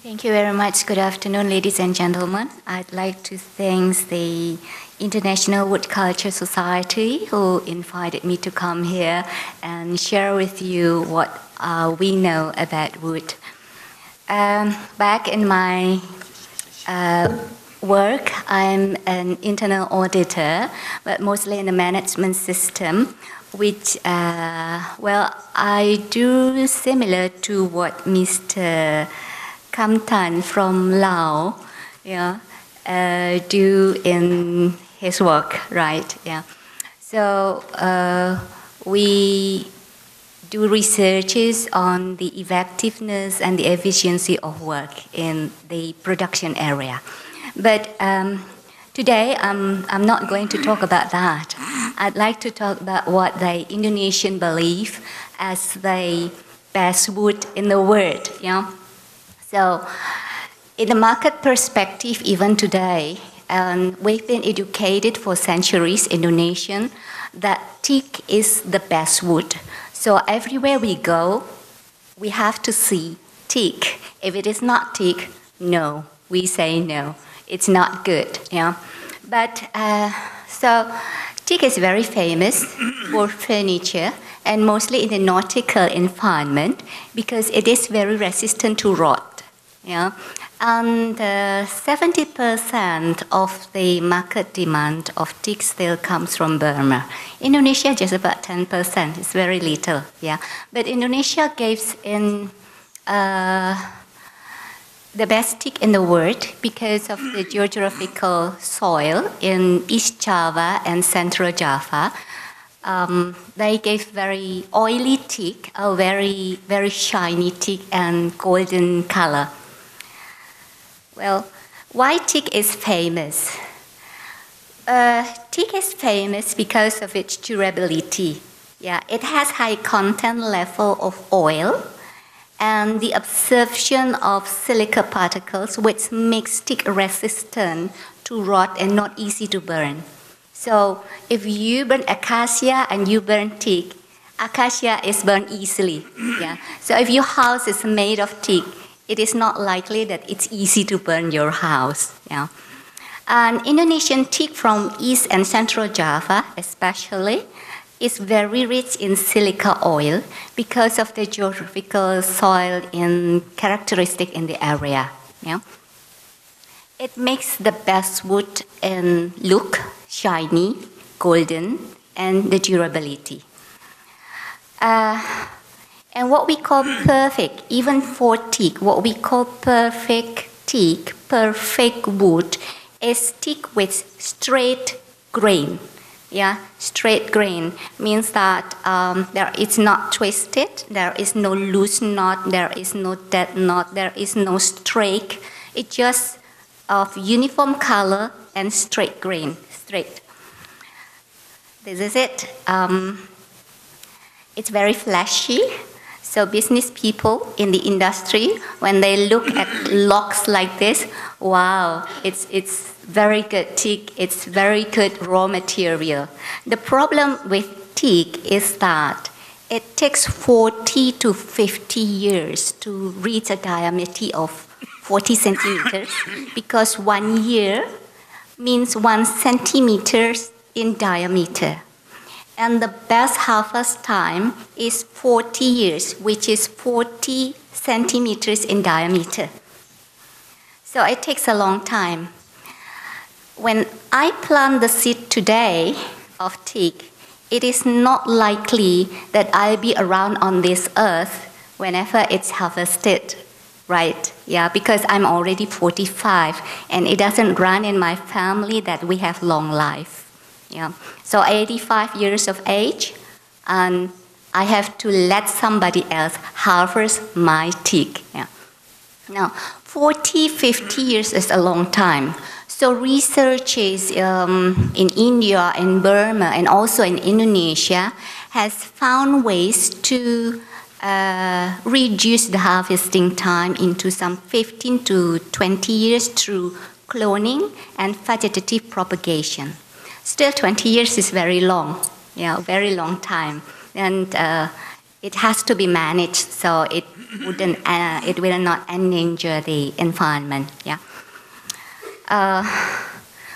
Thank you very much. Good afternoon, ladies and gentlemen. I'd like to thank the International Wood Culture Society who invited me to come here and share with you what we know about wood. Back in my work, I'm an internal auditor, but mostly in the management system, which, I do similar to what Mr. Kam Tan from Laos do in his work, right? Yeah. So we do researches on the effectiveness and the efficiency of work in the production area. But today I'm not going to talk about that. I'd like to talk about what the Indonesian believe as the best wood in the world. Yeah. So, in the market perspective, even today, we've been educated for centuries, Indonesian, that teak is the best wood. So everywhere we go, we have to see teak. If it is not teak, no, we say no, it's not good. Yeah, but so teak is very famous for furniture and mostly in the nautical environment because it is very resistant to rot. Yeah, and 70% of the market demand of teak still comes from Burma. Indonesia just about 10%. It's very little. Yeah, but Indonesia gives in the best teak in the world because of the geographical soil in East Java and Central Java. They gave very oily teak, a very shiny teak and golden color. Well, why teak is famous? Teak is famous because of its durability. Yeah, it has high content level of oil and the absorption of silica particles which makes teak resistant to rot and not easy to burn. So if you burn acacia and you burn teak, acacia is burned easily. Yeah. So if your house is made of teak, it is not likely that it's easy to burn your house. Yeah. And Indonesian teak from East and Central Java especially is very rich in silica oil because of the geographical soil characteristic in the area. Yeah. It makes the best wood in look, shiny, golden, and the durability. And what we call perfect, even for teak, what we call perfect teak, perfect wood, is teak with straight grain. Yeah, straight grain means that it's not twisted, there is no loose knot, there is no dead knot, there is no streak. It's just of uniform color and straight grain, straight. This is it. It's very flashy. So business people in the industry, when they look at logs like this, wow, it's very good teak, it's very good raw material. The problem with teak is that it takes 40 to 50 years to reach a diameter of 40 centimeters because 1 year means 1 centimeter in diameter. And the best harvest time is 40 years, which is 40 centimeters in diameter. So it takes a long time. When I plant the seed today of teak, it is not likely that I'll be around on this earth whenever it's harvested, right? Yeah, because I'm already 45 and it doesn't run in my family that we have long life. Yeah. So 85 years of age, and I have to let somebody else harvest my teak. Yeah. Now, 40, 50 years is a long time. So researchers in India, in Burma, and also in Indonesia has found ways to reduce the harvesting time into some 15 to 20 years through cloning and vegetative propagation. Still, 20 years is very long, yeah, very long time, and it has to be managed so it will not endanger the environment. Yeah.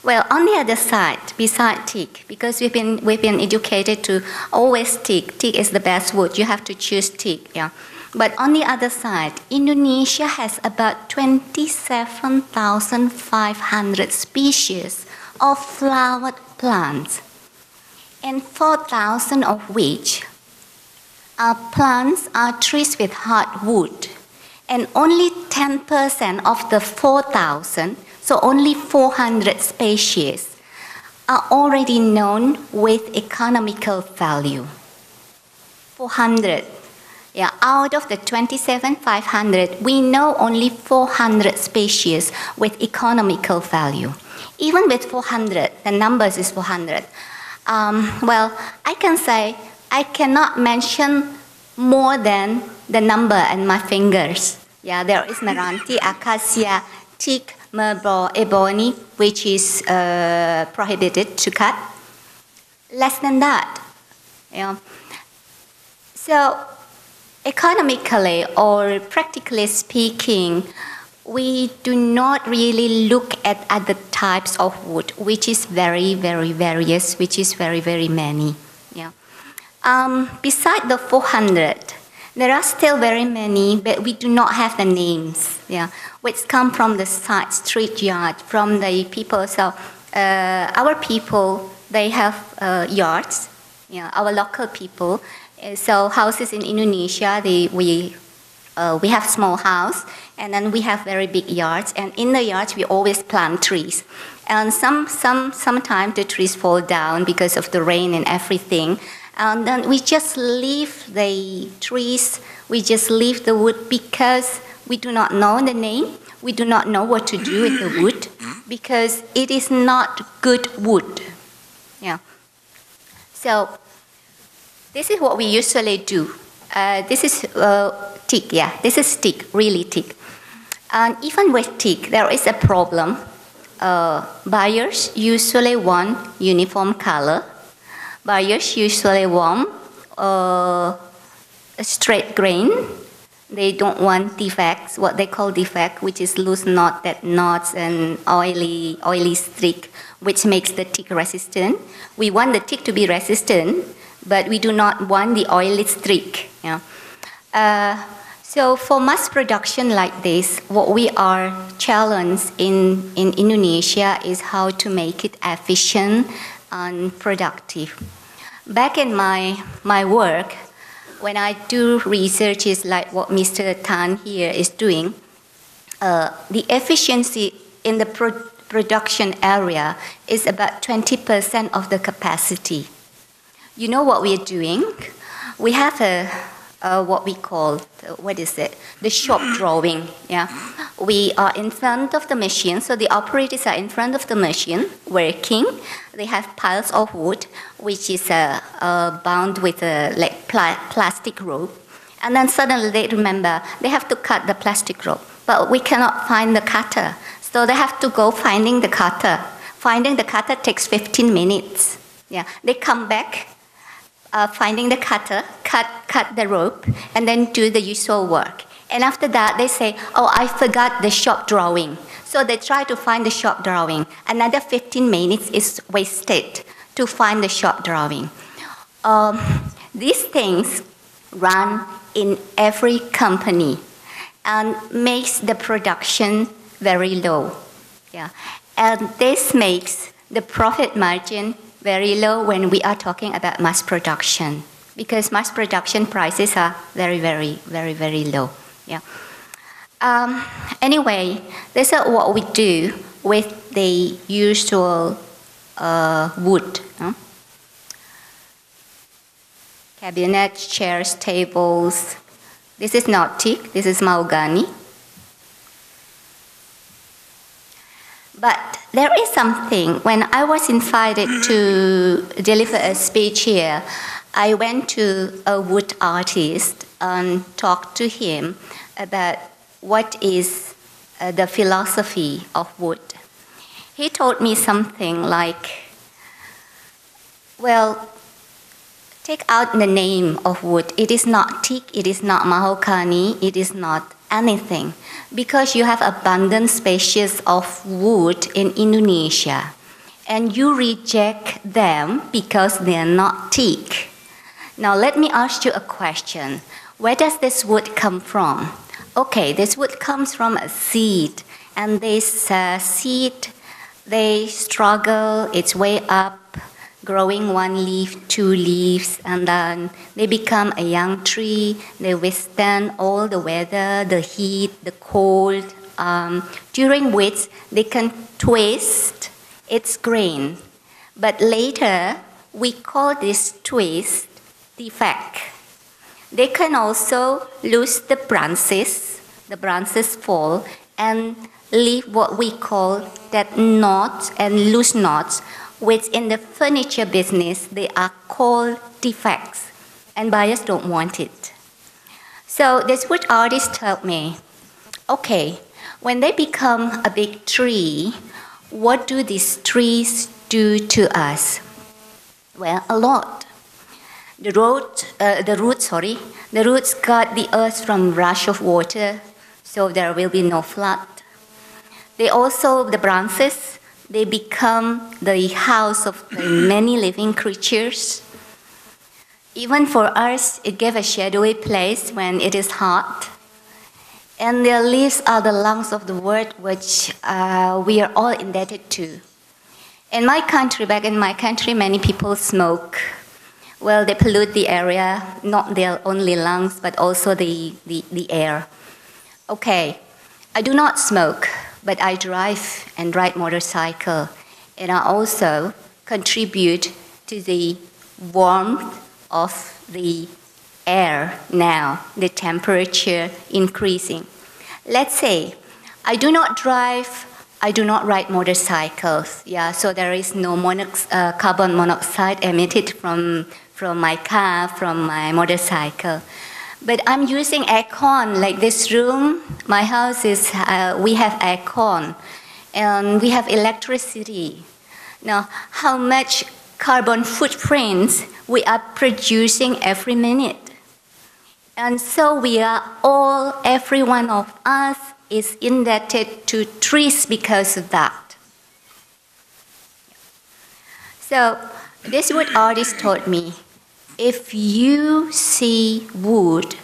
Well, on the other side, beside teak, because we've been educated to always teak. Teak is the best wood. You have to choose teak. Yeah. But on the other side, Indonesia has about 27,500 species of flowered plants, and 4,000 of which are trees with hardwood, and only 10% of the 4,000, so only 400 species, are already known with economical value. 400. Yeah, out of the 27,500, we know only 400 species with economical value. Even with 400, the numbers is 400. Well, I can say I cannot mention more than the number in my fingers. Yeah, there is Meranti, Acacia, teak, Marlborough, ebony, which is prohibited to cut. Less than that. Yeah. So, economically or practically speaking, we do not really look at the types of wood, which is very, very various, which is very, very many. Yeah. Beside the 400, there are still very many, but we do not have the names, yeah, which come from the side street yard, from the people. So our people, they have yards, yeah, our local people. So houses in Indonesia, we have small house, and then we have very big yards, and in the yards we always plant trees. And sometimes the trees fall down because of the rain and everything. And then we just leave the trees, we just leave the wood because we do not know the name, we do not know what to do with the wood, because it is not good wood. Yeah. So this is what we usually do. This is teak, yeah, this is teak, really teak. And even with teak, there is a problem. Buyers usually want uniform color. Buyers usually want a straight grain. They don't want defects, what they call defect, which is loose knot, that knots and oily streak, which makes the teak resistant. We want the teak to be resistant, but we do not want the oily streak. Yeah. So for mass production like this, what we are challenged in Indonesia is how to make it efficient and productive. Back in my work, when I do researches like what Mr. Tan here is doing, the efficiency in the production area is about 20% of the capacity. You know what we are doing? We have what we call, the shop drawing. Yeah, we are in front of the machine, so the operators are in front of the machine working. They have piles of wood, which is bound with a plastic rope, and then suddenly they remember they have to cut the plastic rope, but we cannot find the cutter, so they have to go finding the cutter. Finding the cutter takes 15 minutes. Yeah, they come back. Finding the cutter, cut the rope, and then do the usual work. And after that, they say, oh, I forgot the shop drawing. So they try to find the shop drawing. Another 15 minutes is wasted to find the shop drawing. These things run in every company and makes the production very low. Yeah. And this makes the profit margin very low when we are talking about mass production, because mass production prices are very, very, very, very low. Yeah. Anyway, this is what we do with the usual wood. Cabinets, chairs, tables. This is not teak, this is mahogany. But there is something, when I was invited to deliver a speech here, I went to a wood artist and talked to him about what is the philosophy of wood. He told me something like, well, take out the name of wood. It is not teak, it is not mahogany, it is not anything. Because you have abundant species of wood in Indonesia, and you reject them because they are not teak. Now let me ask you a question. Where does this wood come from? Okay, this wood comes from a seed, and this seed, they struggle its way up, growing one leaf, two leaves, and then they become a young tree. They withstand all the weather, the heat, the cold, during which they can twist its grain. But later, we call this twist defect. They can also lose the branches fall, and leave what we call that knots and loose knots, which in the furniture business, they are called defects, and buyers don't want it. So this wood artist told me, okay, when they become a big tree, what do these trees do to us? Well, a lot. The roots guard the earth from rush of water, so there will be no flood. The branches, they become the house of the many living creatures. Even for us, it gave a shadowy place when it is hot. And their leaves are the lungs of the world, which we are all indebted to. Back in my country, many people smoke. Well, they pollute the area, not their only lungs, but also the air. Okay, I do not smoke, but I drive and ride motorcycle, and I also contribute to the warmth of the air now, the temperature increasing. Let's say I do not drive, I do not ride motorcycles, so there is no carbon monoxide emitted from my car, from my motorcycle. But I'm using aircon, like this room. My house is, we have aircon, and we have electricity. Now, how much carbon footprints we are producing every minute? And so we are all, every one of us is indebted to trees because of that. So this wood artist told me, if you see wood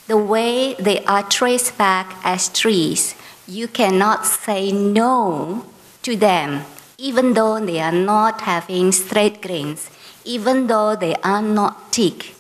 the way they are traced back as trees, you cannot say no to them, even though they are not having straight grains, even though they are not thick.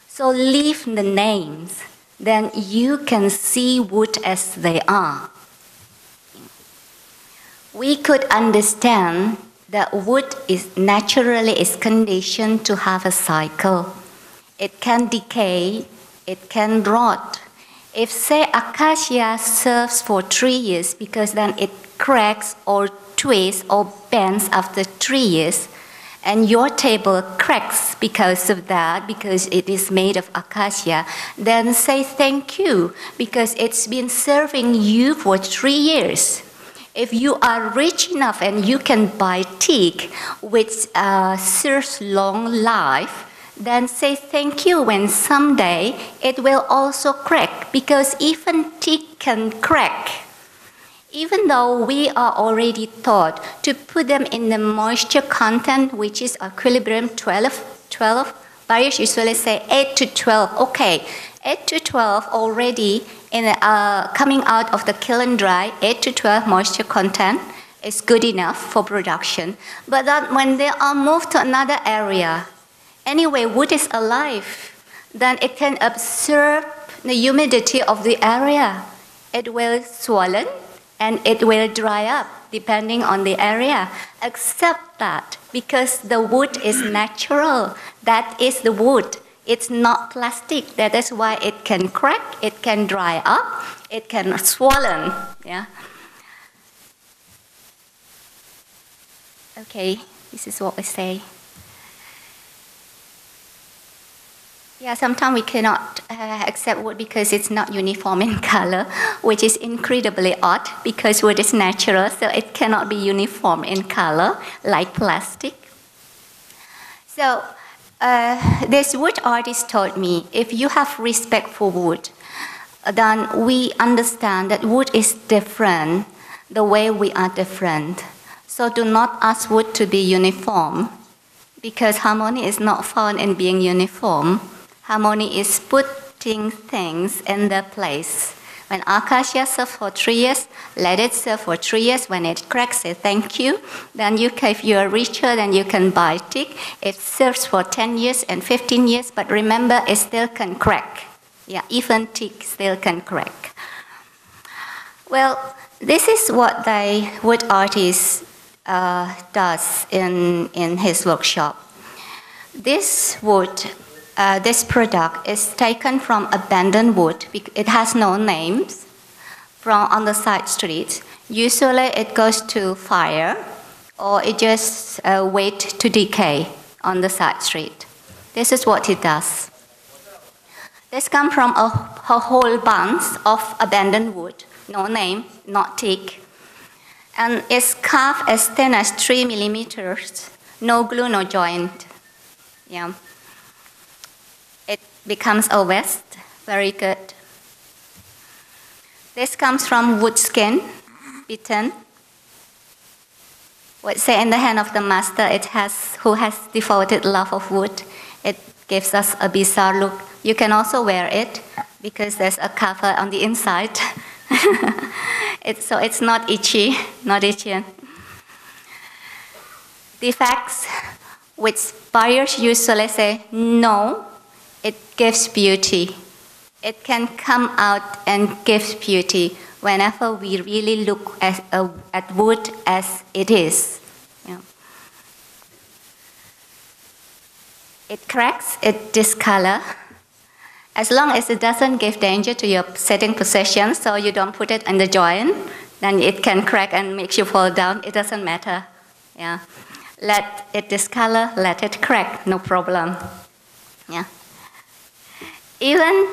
So leave the names, then you can see wood as they are. We could understand that wood is naturally conditioned to have a cycle. It can decay, it can rot. If, say, acacia serves for 3 years because then it cracks or twists or bends after 3 years, and your table cracks because of that, because it is made of acacia, then say thank you, because it's been serving you for 3 years. If you are rich enough and you can buy teak, which serves long life, then say thank you when someday it will also crack, because even teak can crack. Even though we are already taught to put them in the moisture content, which is equilibrium 12, buyers usually say 8 to 12. Okay, 8 to 12 already coming out of the kiln dry, 8 to 12 moisture content is good enough for production. But that when they are moved to another area, anyway, wood is alive, then it can absorb the humidity of the area. It will swollen and it will dry up. depending on the area. Except that because the wood is natural, that is the wood. It's not plastic. That is why it can crack, it can dry up, it can swollen. Yeah. Okay, this is what we say. Yeah, sometimes we cannot accept wood because it's not uniform in color, which is incredibly odd because wood is natural, so it cannot be uniform in color like plastic. So this wood artist told me, if you have respect for wood, then we understand that wood is different, the way we are different. So do not ask wood to be uniform, because harmony is not found in being uniform. Harmony is putting things in their place. When acacia serves for 3 years, let it serve for 3 years. When it cracks, say thank you. Then if you are richer, then you can buy teak. It serves for 10 years and 15 years, but remember, it still can crack. Yeah, even teak still can crack. Well, this is what the wood artist does in his workshop. This wood, this product is taken from abandoned wood. It has no names from on the side streets. Usually it goes to fire or it just wait to decay on the side street. This is what it does. This comes from a whole bunch of abandoned wood, no name, not teak. And it's carved as thin as 3 millimeters, no glue, no joint. Yeah. It becomes a vest, very good. This comes from wood skin, beaten. What say in the hand of the master, who has devoted love of wood. It gives us a bizarre look. You can also wear it because there's a cover on the inside. So it's not itchy, not itchy. Defects, which buyers usually say, no, it gives beauty. It can come out and gives beauty whenever we really look at wood as it is. Yeah. It cracks, it discolor. As long as it doesn't give danger to your sitting position, so you don't put it in the joint, then it can crack and make you fall down. It doesn't matter. Yeah. Let it discolor, let it crack, no problem. Yeah. Even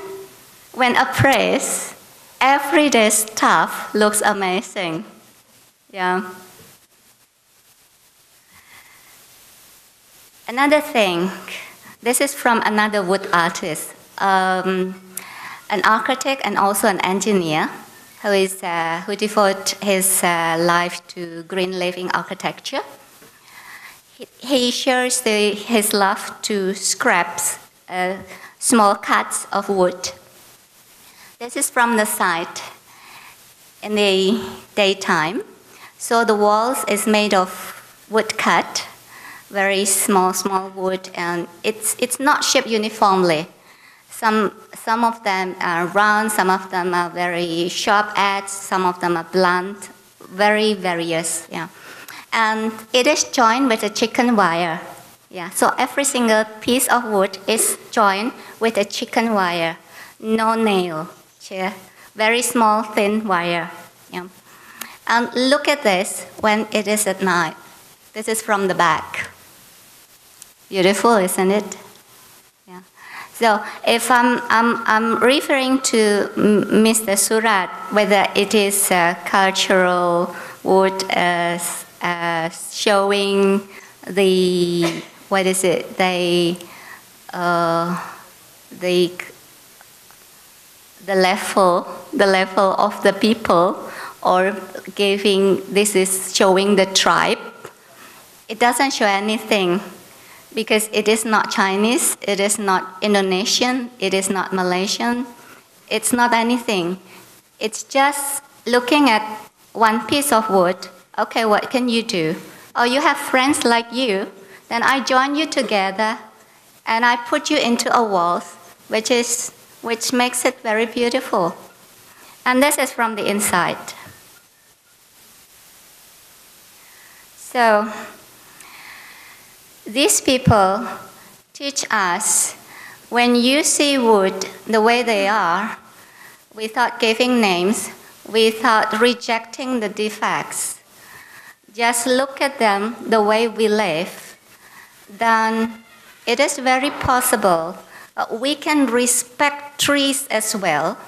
when appraised, everyday stuff looks amazing. Yeah. Another thing, this is from another wood artist, an architect and also an engineer who devotes his life to green living architecture. He shares his love to scraps, small cuts of wood. This is from the side in the daytime. So the walls is made of wood cut, very small wood, and it's not shaped uniformly. Some of them are round, some of them are very sharp edged, some of them are blunt, very various. Yeah. And it is joined with a chicken wire. Yeah. So every single piece of wood is joined with a chicken wire, no nail. Yeah. Very small, thin wire. Yeah. And look at this when it is at night. This is from the back. Beautiful, isn't it? Yeah. So if I'm referring to Mr. Surat, whether it is cultural wood showing the the level of the people, or this is showing the tribe. It doesn't show anything because it is not Chinese, it is not Indonesian, it is not Malaysian, it's not anything. It's just looking at one piece of wood. Okay, what can you do? Oh, you have friends like you, then I join you together and I put you into a wall, which makes it very beautiful. And this is from the inside. So these people teach us, when you see wood the way they are, without giving names, without rejecting the defects, just look at them the way we live, then it is very possible we can respect trees as well,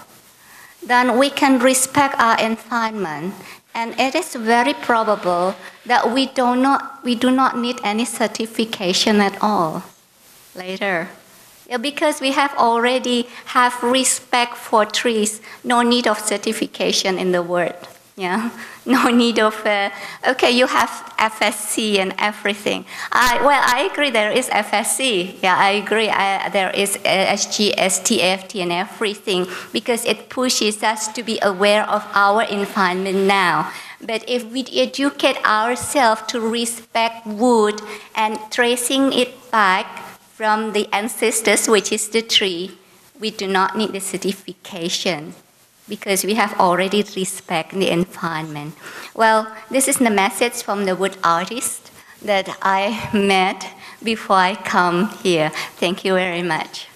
then we can respect our environment, and it is very probable that we do not need any certification at all later. Yeah, because we already have respect for trees, no need of certification in the word. Yeah, no need of, okay, you have FSC and everything. I agree there is FSC. Yeah, I agree there is SGS, TFT and everything, because it pushes us to be aware of our environment now. But if we educate ourselves to respect wood and tracing it back from the ancestors, which is the tree, we do not need the certification, because we have already respect the environment. Well, this is the message from the wood artist that I met before I come here. Thank you very much.